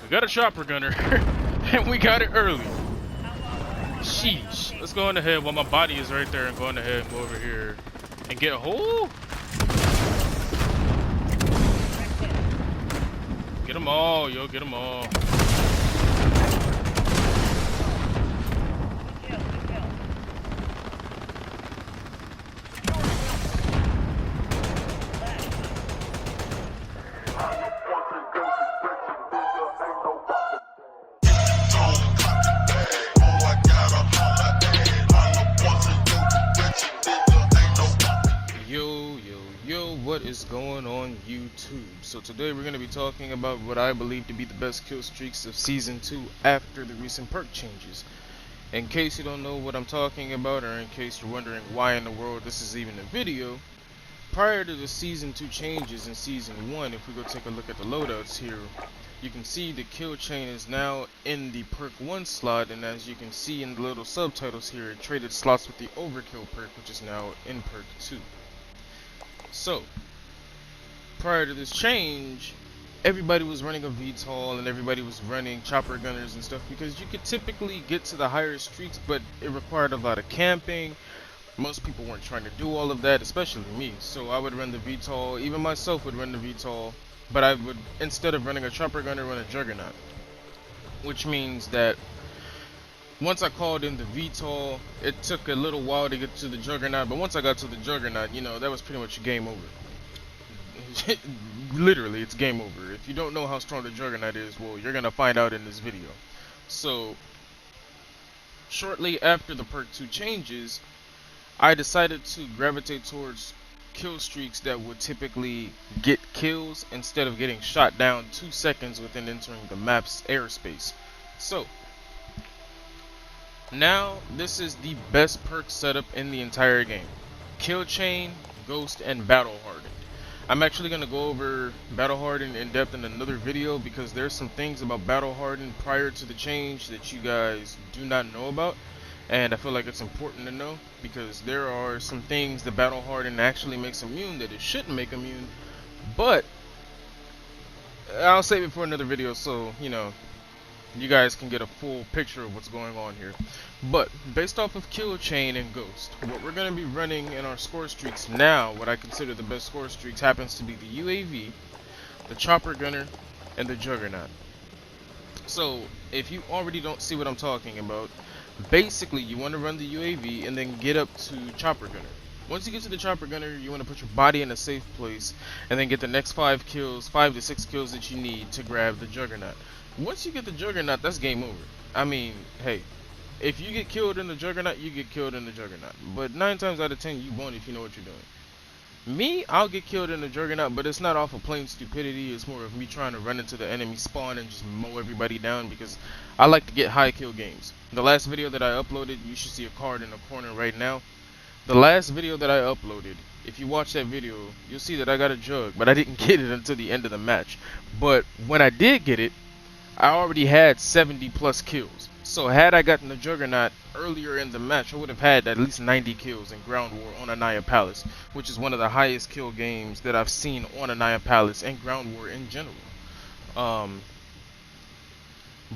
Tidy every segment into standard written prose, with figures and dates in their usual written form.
We got a chopper gunner, and we got it early. Sheesh. Let's go on ahead while my body is right there and go on ahead and go over here and get a hole. Get them all, yo, get them all. What is going on YouTube? So today we're going to be talking about what I believe to be the best kill streaks of Season 2 after the recent perk changes. In case you don't know what I'm talking about, or in case you're wondering why in the world this is even a video, prior to the Season 2 changes in Season 1, if we go take a look at the loadouts here, you can see the kill chain is now in the perk 1 slot, and as you can see in the little subtitles here, it traded slots with the overkill perk, which is now in perk 2. So, prior to this change, everybody was running a VTOL and everybody was running chopper gunners and stuff because you could typically get to the higher streaks, but it required a lot of camping. Most people weren't trying to do all of that, especially me. So I would run the VTOL, even myself would run the VTOL, but I would, instead of running a chopper gunner, run a Juggernaut. Which means that once I called in the VTOL, it took a little while to get to the Juggernaut, but once I got to the Juggernaut, you know, that was pretty much game over. Literally, it's game over. If you don't know how strong the Juggernaut is, well, you're gonna find out in this video. So, shortly after the perk 2 changes, I decided to gravitate towards kill streaks that would typically get kills instead of getting shot down 2 seconds within entering the map's airspace. So, now, this is the best perk setup in the entire game. Kill Chain, Ghost, and Battle Hardened. I'm actually going to go over Battle Hardened in depth in another video because there's some things about Battle Hardened prior to the change that you guys do not know about. And I feel like it's important to know because there are some things that Battle Hardened actually makes immune that it shouldn't make immune. But, I'll save it for another video so, you know, you guys can get a full picture of what's going on here. But based off of Kill Chain and Ghost, what we're going to be running in our score streaks now, what I consider the best score streaks, happens to be the UAV, the Chopper Gunner, and the Juggernaut. So if you already don't see what I'm talking about, basically you want to run the UAV and then get up to Chopper Gunner. Once you get to the Chopper Gunner, you want to put your body in a safe place and then get the next 5 to 6 kills that you need to grab the Juggernaut. Once you get the Juggernaut, that's game over. I mean, hey, if you get killed in the Juggernaut, you get killed in the Juggernaut. But 9 times out of 10, you won't if you know what you're doing. Me, I'll get killed in the Juggernaut, but it's not off of plain stupidity. It's more of me trying to run into the enemy spawn and just mow everybody down because I like to get high kill games. The last video that I uploaded, you should see a card in the corner right now. The last video that I uploaded, if you watch that video, you'll see that I got a jug, but I didn't get it until the end of the match. But when I did get it, I already had 70 plus kills. So had I gotten the Juggernaut earlier in the match, I would have had at least 90 kills in Ground War on Anaya Palace, which is one of the highest kill games that I've seen on Anaya Palace and Ground War in general.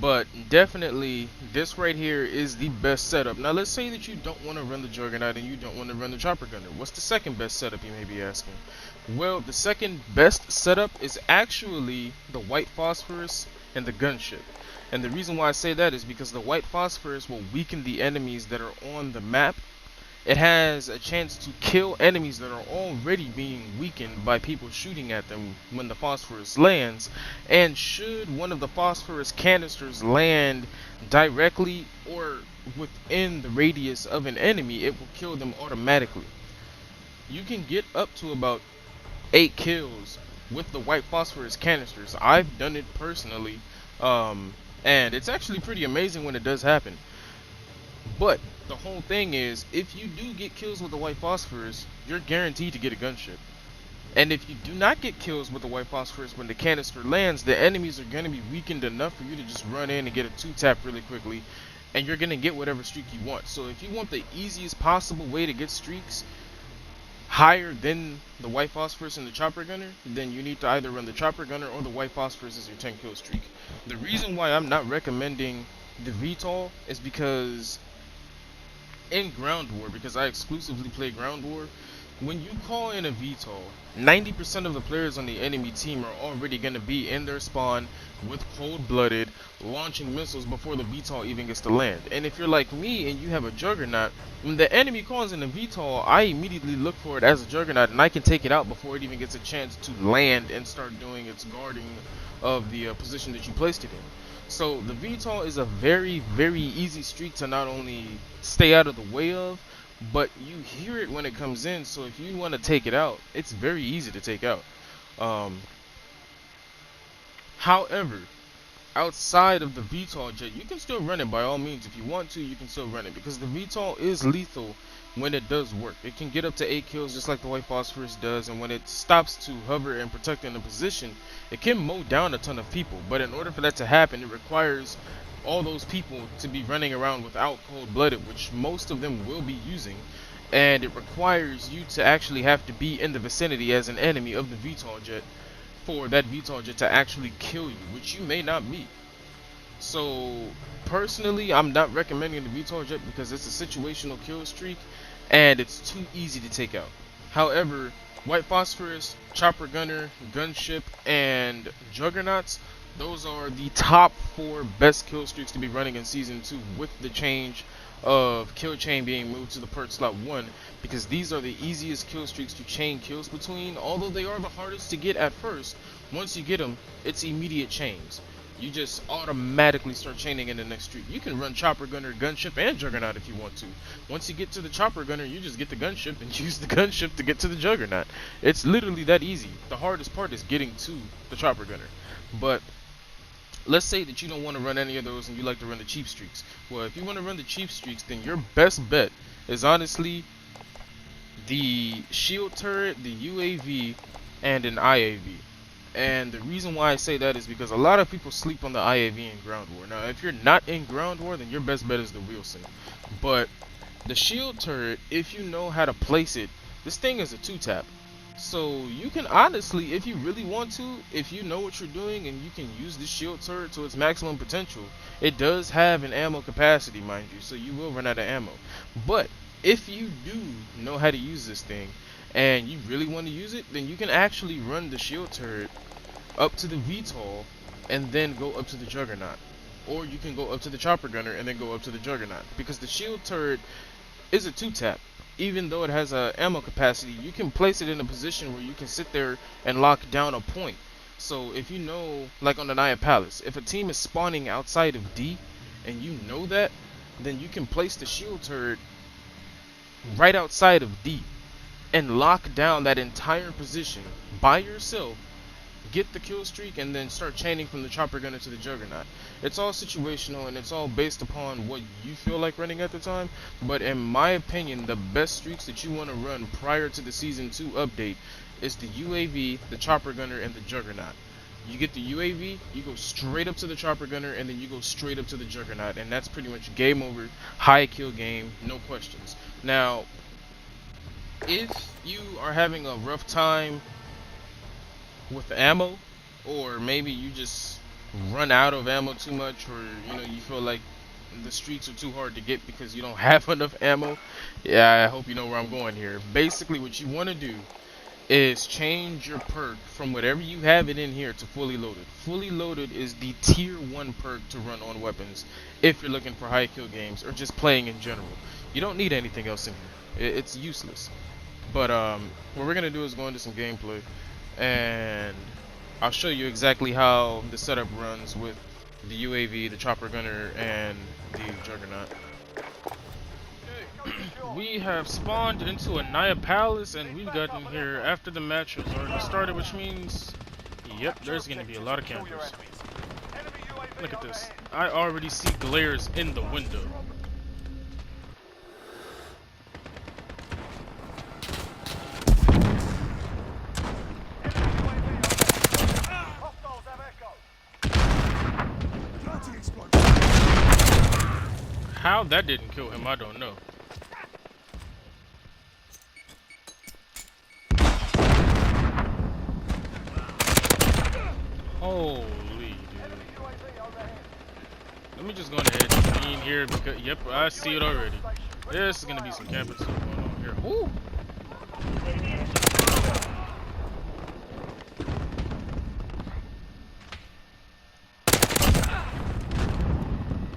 But definitely this right here is the best setup. Now let's say that you don't want to run the Juggernaut and you don't want to run the Chopper Gunner. What's the second best setup, you may be asking? Well, the second best setup is actually the White Phosphorus and the Gunship. And the reason why I say that is because the White Phosphorus will weaken the enemies that are on the map. It has a chance to kill enemies that are already being weakened by people shooting at them when the Phosphorus lands. And should one of the Phosphorus canisters land directly or within the radius of an enemy, it will kill them automatically. You can get up to about 8 kills with the White Phosphorus canisters. I've done it personally, and it's actually pretty amazing when it does happen. But the whole thing is, if you do get kills with the White Phosphorus, you're guaranteed to get a gunship. And if you do not get kills with the White Phosphorus when the canister lands, the enemies are going to be weakened enough for you to just run in and get a 2-tap really quickly, and you're going to get whatever streak you want. So if you want the easiest possible way to get streaks, higher than the white phosphorus and the chopper gunner, then you need to either run the chopper gunner or the white phosphorus as your 10 kill streak. The reason why I'm not recommending the VTOL is because in ground war, because I exclusively play ground war, when you call in a VTOL, 90% of the players on the enemy team are already going to be in their spawn with cold-blooded, launching missiles before the VTOL even gets to land. And if you're like me and you have a Juggernaut, when the enemy calls in a VTOL, I immediately look for it as a Juggernaut and I can take it out before it even gets a chance to land and start doing its guarding of the position that you placed it in. So the VTOL is a very, very easy streak to not only stay out of the way of, but you hear it when it comes in. So if you want to take it out, it's very easy to take out. However, outside of the VTOL jet, you can still run it by all means. If you want to, you can still run it, because the VTOL is lethal when it does work. It can get up to 8 kills just like the white phosphorus does, and when it stops to hover and protect in a position, it can mow down a ton of people. But in order for that to happen, it requires all those people to be running around without cold-blooded, which most of them will be using, and it requires you to actually have to be in the vicinity as an enemy of the VTOL jet for that VTOL jet to actually kill you, which you may not be. So personally, I'm not recommending the VTOL jet because it's a situational kill streak and it's too easy to take out. However, white phosphorus, chopper gunner, gunship, and juggernauts, those are the top 4 best kill streaks to be running in Season 2, with the change of kill chain being moved to the perk slot 1, because these are the easiest kill streaks to chain kills between. Although they are the hardest to get at first, once you get them, it's immediate chains. You just automatically start chaining in the next streak. You can run chopper gunner, gunship, and juggernaut if you want to. Once you get to the chopper gunner, you just get the gunship and use the gunship to get to the juggernaut. It's literally that easy. The hardest part is getting to the chopper gunner. But let's say that you don't want to run any of those and you like to run the cheap streaks. Well, if you want to run the cheap streaks, then your best bet is honestly the shield turret, the UAV, and an IAV. And the reason why I say that is because a lot of people sleep on the IAV in ground war. Now, if you're not in ground war, then your best bet is the Wilson. But the shield turret, if you know how to place it, this thing is a 2-tap. So you can honestly, if you really want to, if you know what you're doing and you can use the shield turret to its maximum potential, it does have an ammo capacity, mind you, so you will run out of ammo. But if you do know how to use this thing and you really want to use it, then you can actually run the shield turret up to the VTOL and then go up to the Juggernaut. Or you can go up to the chopper gunner and then go up to the Juggernaut, because the shield turret is a 2-tap. Even though it has a ammo capacity, you can place it in a position where you can sit there and lock down a point. So if you know, like on the Naya Palace, if a team is spawning outside of D and you know that, then you can place the shield turret right outside of D and lock down that entire position by yourself, get the kill streak, and then start chaining from the chopper gunner to the Juggernaut. It's all situational and it's all based upon what you feel like running at the time. But in my opinion, the best streaks that you want to run prior to the Season 2 update is the UAV, the chopper gunner, and the Juggernaut. You get the UAV, you go straight up to the chopper gunner, and then you go straight up to the Juggernaut, and that's pretty much game over, high kill game, no questions. Now, if you are having a rough time with ammo, or maybe you just run out of ammo too much, or you feel like the streets are too hard to get because you don't have enough ammo, yeah, I hope you know where I'm going here. Basically what you want to do is change your perk from whatever you have it in here to fully loaded. Fully loaded is the tier 1 perk to run on weapons if you're looking for high kill games or just playing in general. You don't need anything else in here. It's useless. But what we're gonna do is go into some gameplay, and I'll show you exactly how the setup runs with the UAV, the chopper gunner, and the Juggernaut. We have spawned into a Naya Palace, and we've gotten here after the match has already started, which means, yep, there's going to be a lot of campers. Look at this. I already see glares in the window. How that didn't kill him, I don't know. Holy dude. Let me just go ahead and lean here because, yep, I see it already. This is gonna be some camping stuff going on here. Ooh.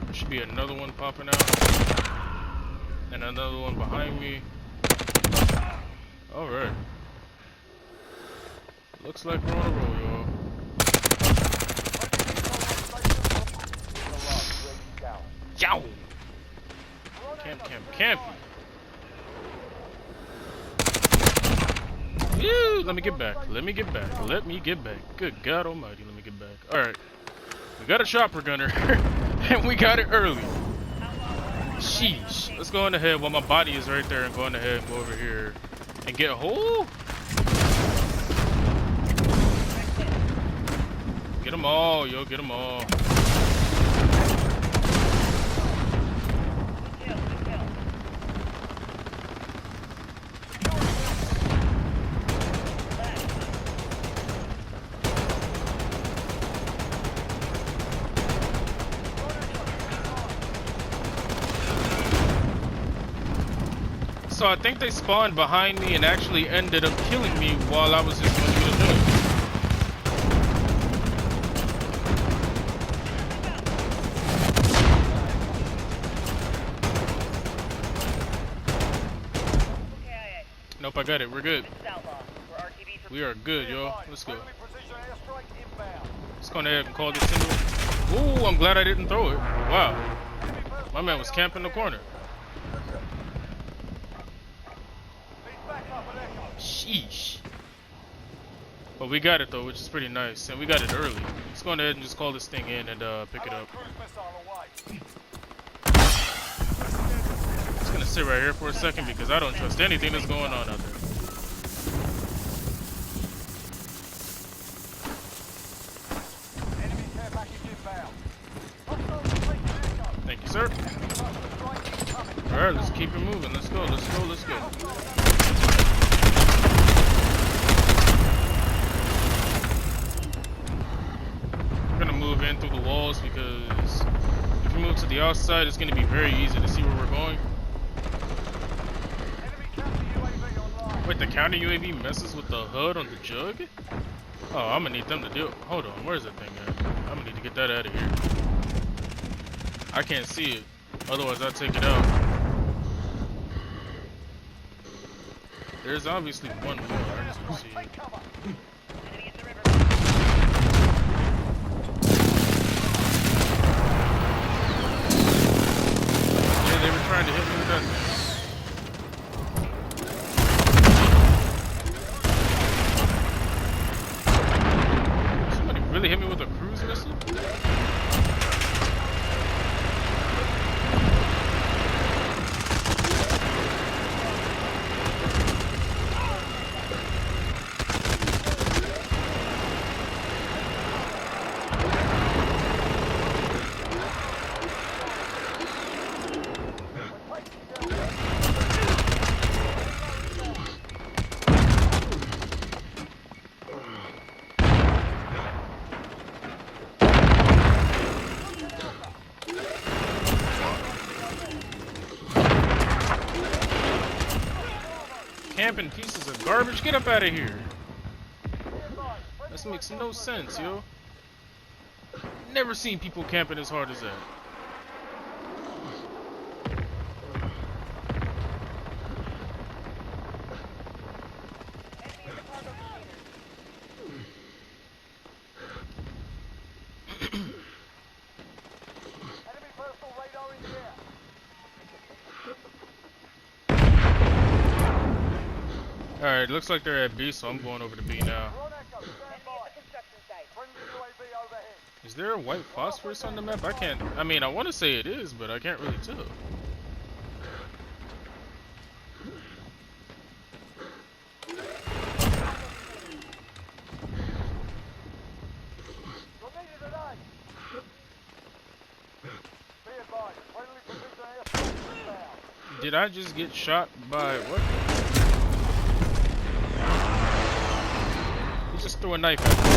There should be another one popping out. And another one behind me. Alright. Looks like we're on a roll, y'all. Yow! Campy. Ew, let me get back. Let me get back. Good God almighty, let me get back. Alright. We got a chopper gunner. And we got it early. Sheesh. Let's go on ahead while my body is right there and go on ahead and go over here and get a hole. Get them all, yo, get them all. So I think they spawned behind me and actually ended up killing me while I was just going through the village. Nope, I got it. We're good. We are good, yo. Let's go. Let's go ahead and call this single. Ooh, I'm glad I didn't throw it. Wow. My man was camping the corner. Sheesh. But we got it though, which is pretty nice. And we got it early. Let's go ahead and just call this thing in and pick it up. Just gonna sit right here for a second because I don't trust anything that's going on out there. Thank you, sir. Alright, let's keep it moving. Let's go. We're gonna move in through the walls because if we move to the outside, it's gonna be very easy to see where we're going. Wait, the counter UAV messes with the HUD on the jug? Oh, I'm gonna need them to do it. Hold on, where's that thing at? I'm gonna need to get that out of here. I can't see it, otherwise I'd take it out. There's obviously one more, I just don't see it. Yeah, they were trying to hit me with that thing. Somebody really hit me with a cruise missile? Camping pieces of garbage, get up out of here. This makes no sense, yo. Never seen people camping as hard as that. Alright, looks like they're at B, so I'm going over to B now. Is there a white phosphorus on the map? I can't, I mean, I want to say it is, but I can't really tell. Did I just get shot by what? He just threw a knife at me.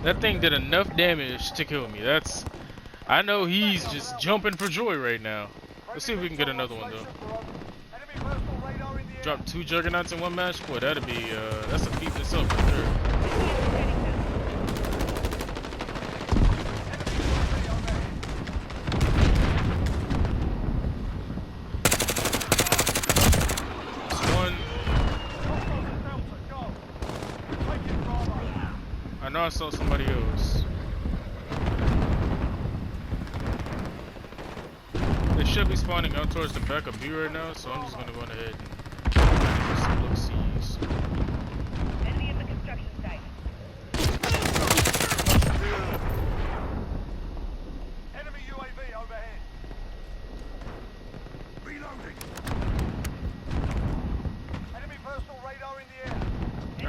That thing did enough damage to kill me. I know he's just jumping for joy right now. Let's see if we can get another one though. Drop 2 juggernauts in one match? Boy, that'd be, that's a feat in itself for sure. I know I saw somebody else. They should be spawning out towards the back of B right now, so I'm just gonna go ahead and do some look-sees. Enemy at the construction site. Enemy UAV overhead. Reloading. Enemy personal radar in the air.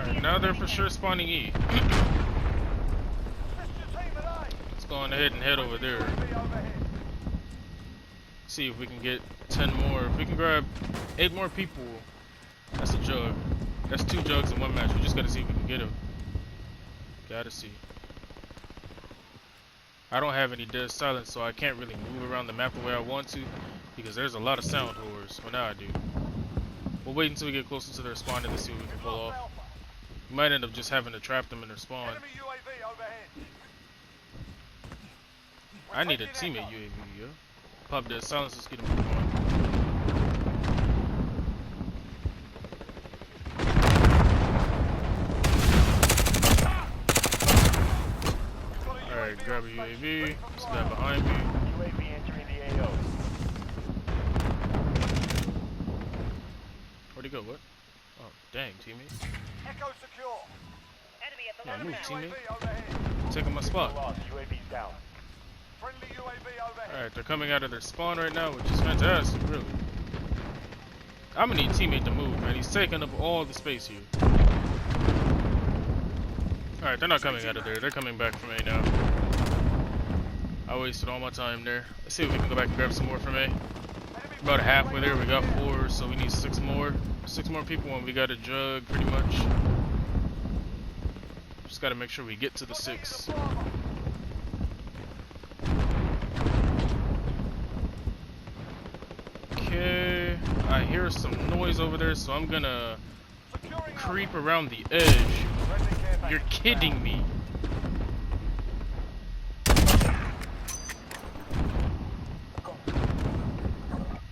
Alright, now they're for sure spawning E. Let's go on ahead and head over there. See if we can get 10 more. If we can grab 8 more people, that's a jug. That's 2 jugs in one match. We just gotta see if we can get them. Gotta see. I don't have any dead silence, so I can't really move around the map the way I want to because there's a lot of sound whores. Well, now I do. We'll wait until we get closer to their spawn and see what we can pull off. We might end up just having to trap them in their spawn. I need a teammate UAV, yo. Pop dead silence, let's get him moving on. Alright, grab a UAV. This guy behind me. UAV entering the AO. Where'd he go? What? Oh, dang, teammate. Echo secure. Enemy at the Yeah, move, teammate. UAV Taking my spot. UAV's down. Friendly UAV overhead. Alright, they're coming out of their spawn right now, which is fantastic, really. I'm gonna need teammate to move, man. He's taking up all the space here. Alright, they're not coming out of there. They're coming back from A now. I wasted all my time there. Let's see if we can go back and grab some more from A. About halfway there, we got 4, so we need 6 more. 6 more people and we got a jug, pretty much. Just gotta make sure we get to the 6. Okay, I hear some noise over there, so I'm gonna creep around the edge. You're kidding me.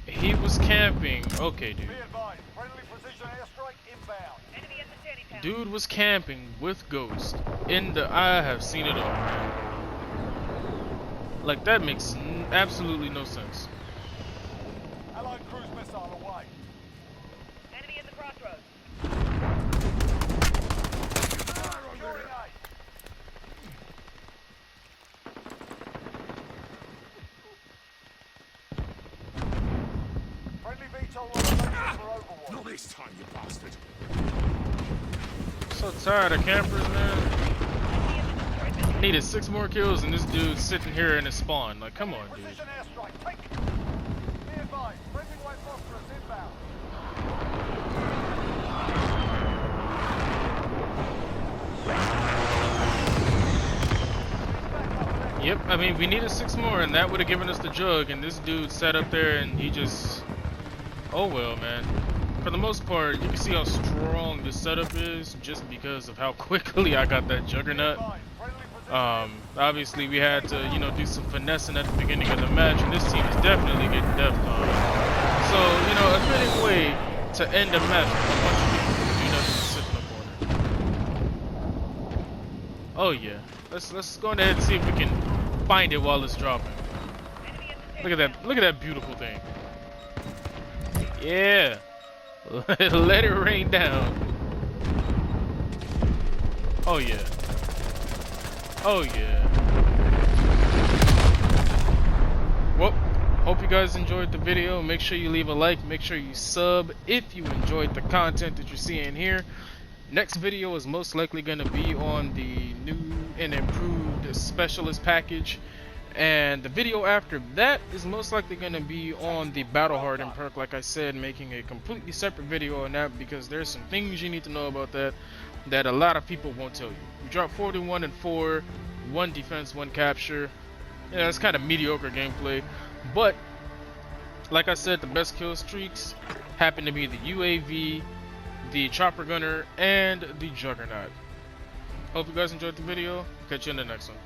He was camping. Okay, dude. Dude was camping with Ghost in the. I have seen it all, man. Like, that makes absolutely no sense. Allied cruise missile away. Enemy in the crossroads. Friendly VTOL on station for Overwatch. Not this time, you bastard. So tired of campers, man. Needed 6 more kills and this dude's sitting here in his spawn. Like, come on, dude. Precision airstrike. Take it. Be advised. Friendly white phosphorus inbound. Yep, I mean, we needed 6 more and that would have given us the jug, and this dude sat up there and he just... Oh well, man. For the most part, you can see how strong this setup is just because of how quickly I got that juggernaut. Obviously we had to, you know, do some finessing at the beginning of the match, and this team is definitely getting DEFCON. So, you know, a fitting way to end a match with a bunch of people who do nothing but sit in the corner. Oh yeah, let's go ahead and see if we can find it while it's dropping. Look at that beautiful thing. Yeah, let it rain down. Oh yeah. Oh yeah. Well, hope you guys enjoyed the video. Make sure you leave a like, make sure you sub if you enjoyed the content that you're seeing here. Next video is most likely going to be on the new and improved specialist package, and the video after that is most likely going to be on the battle hardened perk, like I said, making a completely separate video on that because there's some things you need to know about that. that a lot of people won't tell you. We dropped 41 and 4, 1 defense, 1 capture. Yeah, it's kind of mediocre gameplay, but like I said, the best kill streaks happen to be the UAV, the chopper gunner, and the juggernaut. Hope you guys enjoyed the video. Catch you in the next one.